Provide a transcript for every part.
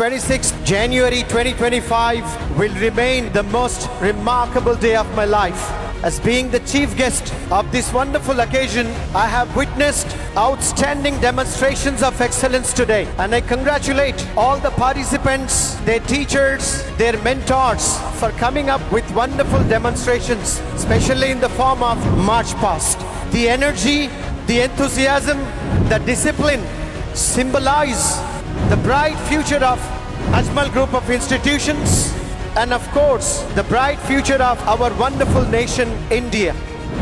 26th January 2025 will remain the most remarkable day of my life. As being the chief guest of this wonderful occasion, I have witnessed outstanding demonstrations of excellence today. And I congratulate all the participants, their teachers, their mentors for coming up with wonderful demonstrations, especially in the form of March Past. The energy, the enthusiasm, the discipline symbolize the bright future of Ajmal Group of Institutions and of course the bright future of our wonderful nation India.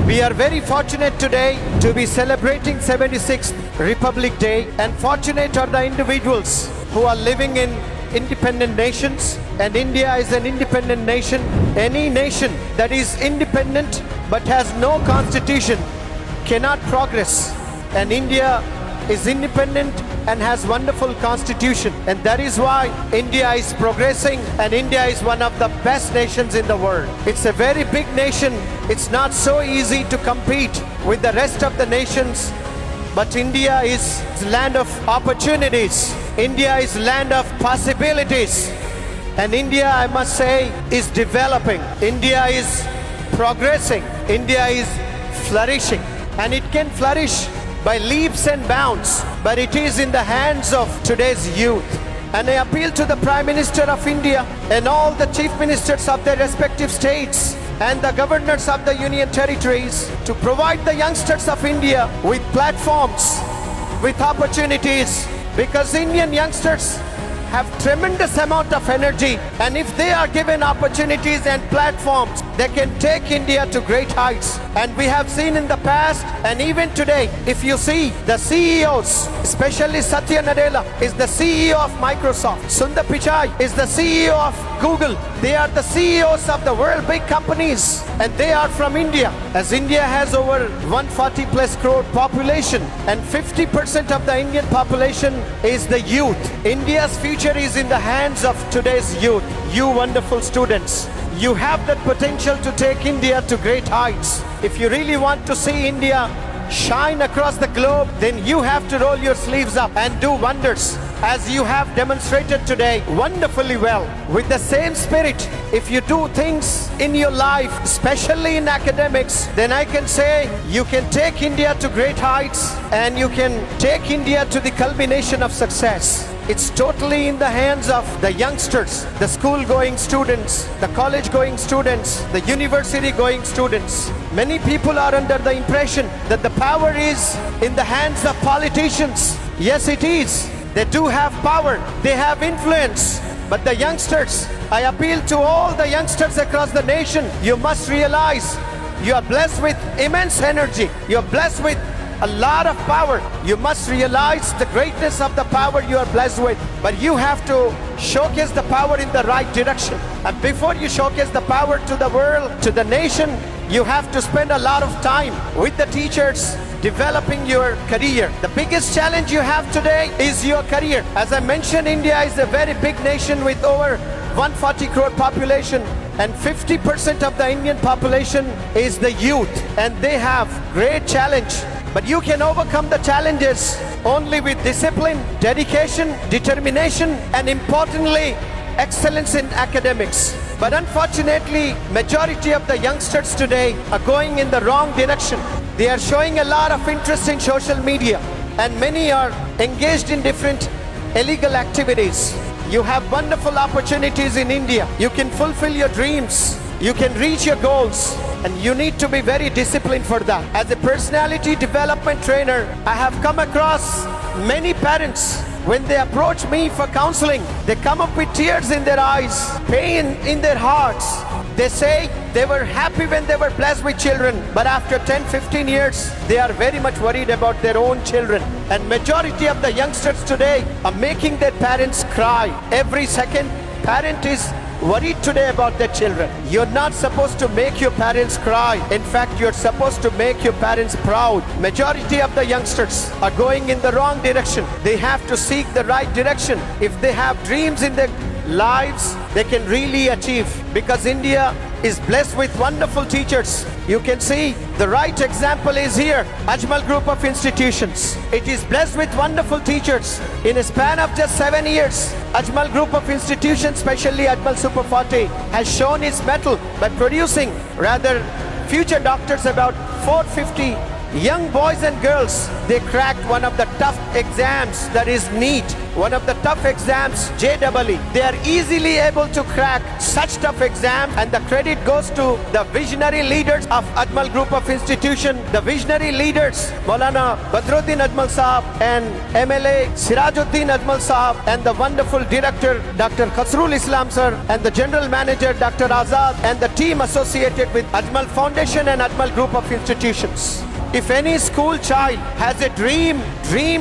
We are very fortunate today to be celebrating 76th Republic Day, and fortunate are the individuals who are living in independent nations, and India is an independent nation. Any nation that is independent but has no constitution cannot progress, and India is independent and has wonderful constitution, and that is why India is progressing, and India is one of the best nations in the world. It's a very big nation. It's not so easy to compete with the rest of the nations, but India is land of opportunities. India is land of possibilities, and India, I must say, is developing. India is progressing. India is flourishing, and it can flourish by leaps and bounds, but it is in the hands of today's youth. And I appeal to the Prime Minister of India and all the Chief Ministers of their respective states and the governors of the Union Territories to provide the youngsters of India with platforms, with opportunities, because Indian youngsters have tremendous amount of energy, and if they are given opportunities and platforms, they can take India to great heights. And we have seen in the past and even today, if you see the CEOs, especially Satya Nadella is the CEO of Microsoft, Sundar Pichai is the CEO of Google. They are the CEOs of the world big companies, and they are from India. As India has over 140 plus crore population, and 50% of the Indian population is the youth. India's future is in the hands of today's youth. You wonderful students, you have that potential to take India to great heights. If you really want to see India shine across the globe, then you have to roll your sleeves up and do wonders, as you have demonstrated today wonderfully well. With the same spirit, if you do things in your life, especially in academics, then I can say you can take India to great heights, and you can take India to the culmination of success. It's totally in the hands of the youngsters, the school-going students, the college-going students, the university-going students. Many people are under the impression that the power is in the hands of politicians. Yes, it is. They do have power. They have influence. But the youngsters, I appeal to all the youngsters across the nation, you must realize you are blessed with immense energy. You are blessed with a lot of power. You must realize the greatness of the power you are blessed with, but you have to showcase the power in the right direction. And before you showcase the power to the world, to the nation, you have to spend a lot of time with the teachers developing your career. The biggest challenge you have today is your career. As I mentioned, India is a very big nation with over 140 crore population, and 50% of the Indian population is the youth, and they have great challenge. But you can overcome the challenges only with discipline, dedication, determination, and importantly, excellence in academics. But unfortunately, majority of the youngsters today are going in the wrong direction. They are showing a lot of interest in social media, and many are engaged in different illegal activities. You have wonderful opportunities in India. You can fulfill your dreams. You can reach your goals, and you need to be very disciplined for that. As a personality development trainer, I have come across many parents. When they approach me for counseling, they come up with tears in their eyes, pain in their hearts. They say they were happy when they were blessed with children, but after 10-15 years, they are very much worried about their own children. And majority of the youngsters today are making their parents cry. Every second, parent is worried today about their children. You're not supposed to make your parents cry. In fact, you're supposed to make your parents proud. Majority of the youngsters are going in the wrong direction. They have to seek the right direction. If they have dreams in their lives, they can really achieve, because India is blessed with wonderful teachers. You can see the right example is here. Ajmal Group of Institutions. It is blessed with wonderful teachers. In a span of just 7 years, Ajmal Group of Institutions, especially Ajmal Super 40, has shown its mettle by producing rather future doctors, about 450 young boys and girls. They cracked one of the tough exams, that is NEET, one of the tough exams, JEE. They are easily able to crack such tough exams, and the credit goes to the visionary leaders of Ajmal Group of Institution, the visionary leaders, Maulana Badruddin Ajmal Sahab and MLA Sirajuddin Ajmal Sahab, and the wonderful director, Dr. Khasrul Islam sir, and the general manager, Dr. Azad, and the team associated with Ajmal Foundation and Ajmal Group of Institutions. If any school child has a dream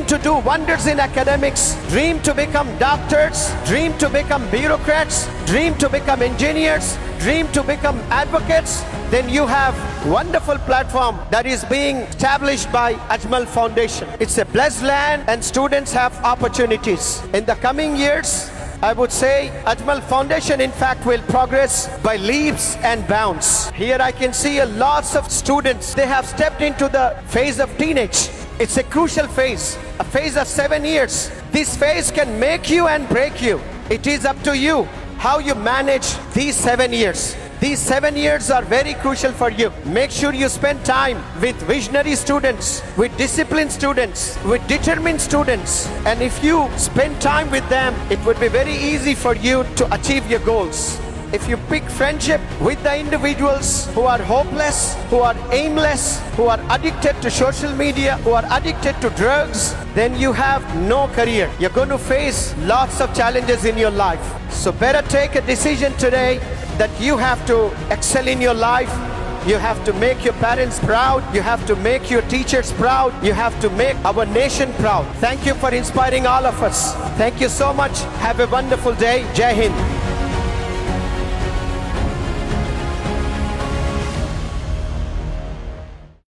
to do wonders in academics, dream to become doctors, dream to become bureaucrats, dream to become engineers, dream to become advocates, then you have wonderful platform that is being established by Ajmal Foundation. It's a blessed land and students have opportunities. In the coming years, I would say Ajmal Foundation in fact will progress by leaps and bounds. Here I can see lots of students. They have stepped into the phase of teenage. It's a crucial phase, a phase of 7 years. This phase can make you and break you. It is up to you how you manage these 7 years. These 7 years are very crucial for you. Make sure you spend time with visionary students, with disciplined students, with determined students. And if you spend time with them, it would be very easy for you to achieve your goals. If you pick friendship with the individuals who are hopeless, who are aimless, who are addicted to social media, who are addicted to drugs, then you have no career. You're going to face lots of challenges in your life. So better take a decision today that you have to excel in your life. You have to make your parents proud. You have to make your teachers proud. You have to make our nation proud. Thank you for inspiring all of us. Thank you so much. Have a wonderful day. Jai Hind.